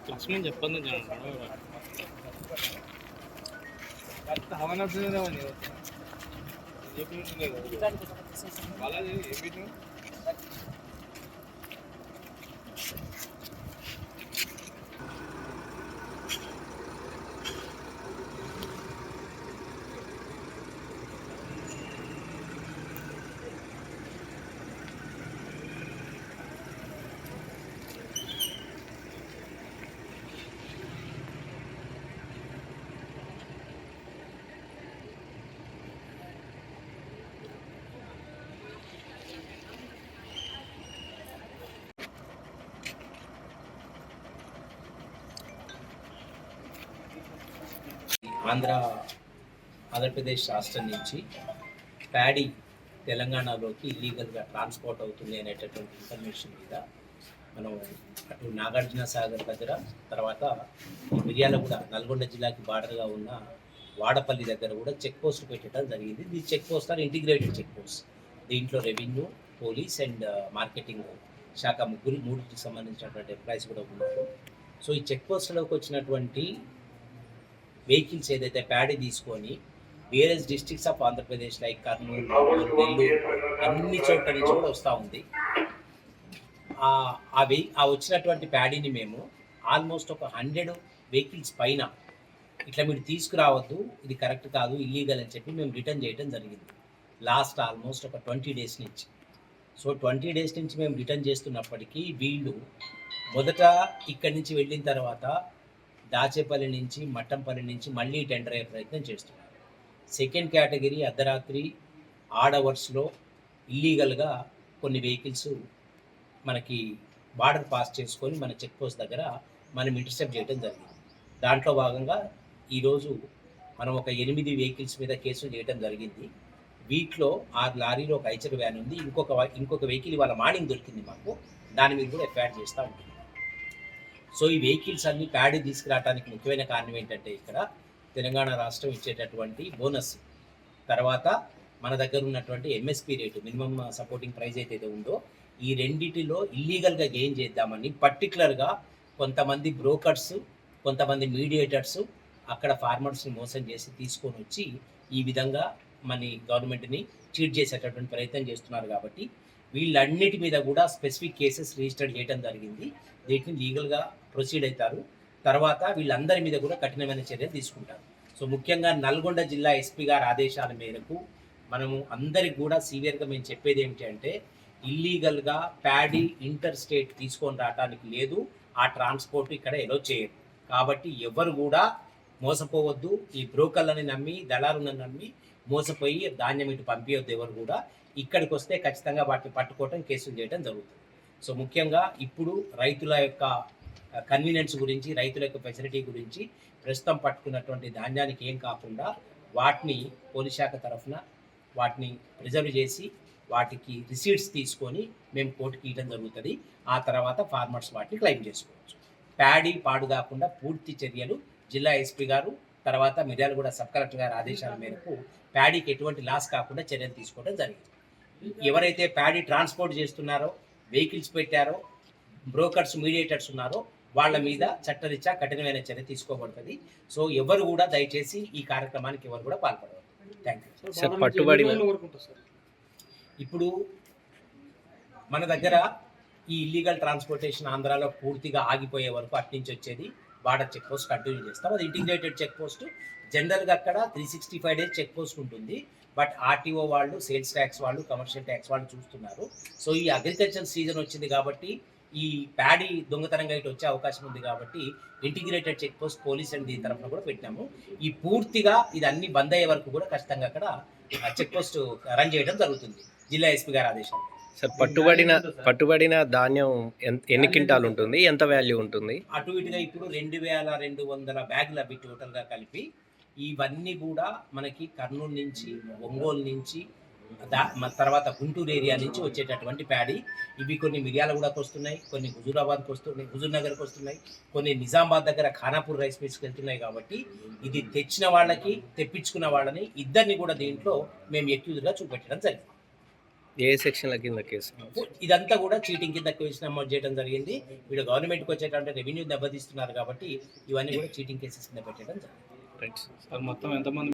లక్ష్మణ్ చెప్పండి హవానా ఆంధ్రప్రదేశ్ రాష్ట్రం నుంచి ప్యాడీ తెలంగాణలోకి ఇల్లీగల్గా ట్రాన్స్పోర్ట్ అవుతుంది అనేటటువంటి ఇన్ఫర్మేషన్ మీద మనం అటు నాగార్జున సాగర్ దగ్గర, తర్వాత మిర్యాలగూడ నల్గొండ జిల్లాకి బార్డర్గా ఉన్న వాడపల్లి దగ్గర కూడా చెక్ పోస్ట్ పెట్టడం జరిగింది. ఈ check post or integrated check post. దీంట్లో రెవెన్యూ, పోలీస్ అండ్ మార్కెటింగ్ శాఖ మూడింటికి సంబంధించినటువంటి ఎంప్లాయీస్ కూడా ఉన్నారు. సో ఈ చెక్ పోస్ట్లోకి వచ్చినటువంటి వెహికల్స్ ఏదైతే ప్యాడీ తీసుకొని various districts of Andhra Pradesh like Kurnool, Nellore అన్ని చోట్ల నుంచి కూడా వస్తూ ఉంది. ఆ వచ్చినటువంటి ప్యాడీని మేము ఆల్మోస్ట్ ఒక 100 వెహికల్స్ పైన ఇట్లా మీరు తీసుకురావద్దు, ఇది కరెక్ట్ కాదు, ఇల్లీగల్ అని చెప్పి మేము రిటర్న్ చేయడం జరిగింది లాస్ట్ ఆల్మోస్ట్ ఒక 20 డేస్ నుంచి. సో 20 డేస్ నుంచి మేము రిటర్న్ చేస్తున్నప్పటికీ వీళ్ళు మొదట ఇక్కడి నుంచి వెళ్ళిన తర్వాత దాచేపల్లి నుంచి, మట్టంపల్లి నుంచి మళ్ళీ టెండర్ అయ్యే ప్రయత్నం చేస్తున్నారు. సెకండ్ కేటగిరీ అర్ధరాత్రి ఆడ్ అవర్స్లో ఇల్లీగల్గా కొన్ని వెహికల్స్ మనకి బార్డర్ పాస్ చేసుకొని మన చెక్ పోస్ట్ దగ్గర మనం ఇంటర్సెప్ట్ చేయడం జరిగింది. దాంట్లో భాగంగా ఈరోజు మనం ఒక 8 వెహికల్స్ మీద కేసులు చేయడం జరిగింది. వీటిలో 6 లారీలో ఒక ఐచర్ వ్యాన్ ఉంది, ఇంకొక వెహికల్ ఇవాళ మార్నింగ్ దొరికింది మాకు, దాని మీద కూడా ఎఫ్ఐఆర్ చేస్తూ ఉంటుంది. సో ఈ వెహికల్స్ అన్ని ప్యాడీ తీసుకురావడానికి ముఖ్యమైన కారణం ఏంటంటే ఇక్కడ తెలంగాణ రాష్ట్రం ఇచ్చేటటువంటి బోనస్, తర్వాత మన దగ్గర ఉన్నటువంటి MSP rate, minimum supporting price ఏదైతే ఉందో, ఈ రెండిటిలో ఇల్లీగల్గా గెయిన్ చేద్దామని పర్టికులర్గా కొంతమంది బ్రోకర్స్, కొంతమంది మీడియేటర్స్ అక్కడ ఫార్మర్స్ని మోసం చేసి తీసుకొని వచ్చి ఈ విధంగా మన గవర్నమెంట్ని చీట్ చేసేటటువంటి ప్రయత్నం చేస్తున్నారు. కాబట్టి వీళ్ళన్నిటి మీద కూడా స్పెసిఫిక్ కేసెస్ రిజిస్టర్ చేయడం జరిగింది. వీటిని లీగల్గా ప్రొసీడ్ అవుతారు. తర్వాత వీళ్ళందరి మీద కూడా కఠినమైన చర్యలు తీసుకుంటారు. సో ముఖ్యంగా నల్గొండ జిల్లా ఎస్పీ గారి ఆదేశాల మేరకు మనము అందరికి కూడా సీవియర్గా మేము చెప్పేది ఏమిటి అంటే, ఇల్లీగల్గా ప్యాడీ ఇంటర్ స్టేట్ తీసుకొని రావడానికి లేదు, ఆ ట్రాన్స్పోర్ట్ ఇక్కడ ఎలో చేయరు. కాబట్టి ఎవరు కూడా మోసపోవద్దు, ఈ బ్రోకర్లని నమ్మి, దళారులను నమ్మి మోసపోయి ధాన్యం ఇటు పంపించొద్దు. ఎవరు కూడా ఇక్కడికి వస్తే ఖచ్చితంగా వాటిని పట్టుకోవటం, కేసులు చేయడం జరుగుతుంది. సో ముఖ్యంగా ఇప్పుడు రైతుల యొక్క కన్వీనియన్స్ గురించి, రైతుల యొక్క ఫెసిలిటీ గురించి ప్రస్తుతం పట్టుకున్నటువంటి ధాన్యానికి ఏం కాకుండా వాటిని పోలీస్ శాఖ తరఫున వాటిని ప్రిజర్వ్ చేసి వాటికి రిసీట్స్ తీసుకొని మేము కోర్టుకి ఇవ్వడం జరుగుతుంది. ఆ తర్వాత ఫార్మర్స్ వాటిని క్లెయిమ్ చేసుకోవచ్చు. ప్యాడీ పాడు కాకుండా పూర్తి చర్యలు జిల్లా ఎస్పీ గారు, తర్వాత మిర్యాలగూడ సబ్ కలెక్టర్ గారి ఆదేశాల మేరకు ప్యాడీకి ఎటువంటి లాస్ కాకుండా చర్యలు తీసుకోవడం జరిగింది. ఎవరైతే ప్యాడీ ట్రాన్స్పోర్ట్ చేస్తున్నారో, వెహికల్స్ పెట్టారో, బ్రోకర్స్, మీడియేటర్స్ ఉన్నారో వాళ్ళ మీద చట్టరీత్యా కఠినమైన చర్య తీసుకోబడుతుంది. సో ఎవరు కూడా దయచేసి ఈ కార్యక్రమానికి ఎవరు కూడా పాల్పడవద్దు. Thank you. ఇప్పుడు మన దగ్గర ఈ ఇల్లీగల్ ట్రాన్స్పోర్టేషన్ ఆంధ్రాలో పూర్తిగా ఆగిపోయే వరకు అట్నుంచి వచ్చేది బార్డర్ చెక్ పోస్ట్ కంటిన్యూ చేస్తాం. అది ఇంటిగ్రేటెడ్ చెక్ పోస్ట్. జనరల్గా అక్కడ 365 డేస్ చెక్ పోస్ట్ ఉంటుంది. బట్ ఆర్టీఓ వాళ్ళు, సేల్స్ ట్యాక్స్ వాళ్ళు, కమర్షియల్ ట్యాక్స్ వాళ్ళు చూస్తున్నారు. సో ఈ అగ్రికల్చర్ సీజన్ వచ్చింది కాబట్టి ఈ ప్యాడీ దొంగతనంగా ఇటు వచ్చే అవకాశం ఉంది కాబట్టి integrated check post police and దీని తరఫున కూడా పెట్టినాము. ఈ పూర్తిగా ఇది అన్ని బంద్ అయ్యే వరకు కూడా ఖచ్చితంగా అక్కడ చెక్ పోస్ట్ రన్ చేయడం జరుగుతుంది జిల్లా ఎస్పీ గారి ఆదేశాలు. సార్, పట్టుబడిన ధాన్యం ఎన్ని క్వింటాలు ఉంటుంది, ఎంత వాల్యూ ఉంటుంది? అటు ఇటుగా ఇప్పుడు 2200 బ్యాగులు అవి టోటల్గా కలిపి. ఇవన్నీ కూడా మనకి కర్నూలు నుంచి, ఒంగోలు నుంచి, తర్వాత గుంటూరు ఏరియా నుంచి వచ్చేటటువంటి ప్యాడీ. ఇవి కొన్ని మిర్యాలగూడకు వస్తున్నాయి, కొన్ని హుజూరాబాద్కి వస్తున్నాయి, హుజూర్ నగర్కి వస్తున్నాయి, కొన్ని నిజామాబాద్ దగ్గర ఖానాపూర్ రైస్ మిల్స్కి వెళ్తున్నాయి. కాబట్టి ఇది తెచ్చిన వాళ్ళకి, తెప్పించుకున్న వాళ్ళని ఇద్దరిని కూడా దీంట్లో మేము ఎక్యూజ్గా చూపెట్టడం జరిగింది. ఏ సెక్షన్ల కింద కేసు? ఇదంతా కూడా చీటింగ్ కింద కేసు నమోదు చేయడం జరిగింది. వీళ్ళు గవర్నమెంట్కి వచ్చేటంటే రెవెన్యూ దెబ్బతీస్తున్నారు కాబట్టి ఇవన్నీ కూడా చీటింగ్ కేసెస్ కింద పెట్టడం జరిగింది. రైట్. సార్ మొత్తం ఎంతమంది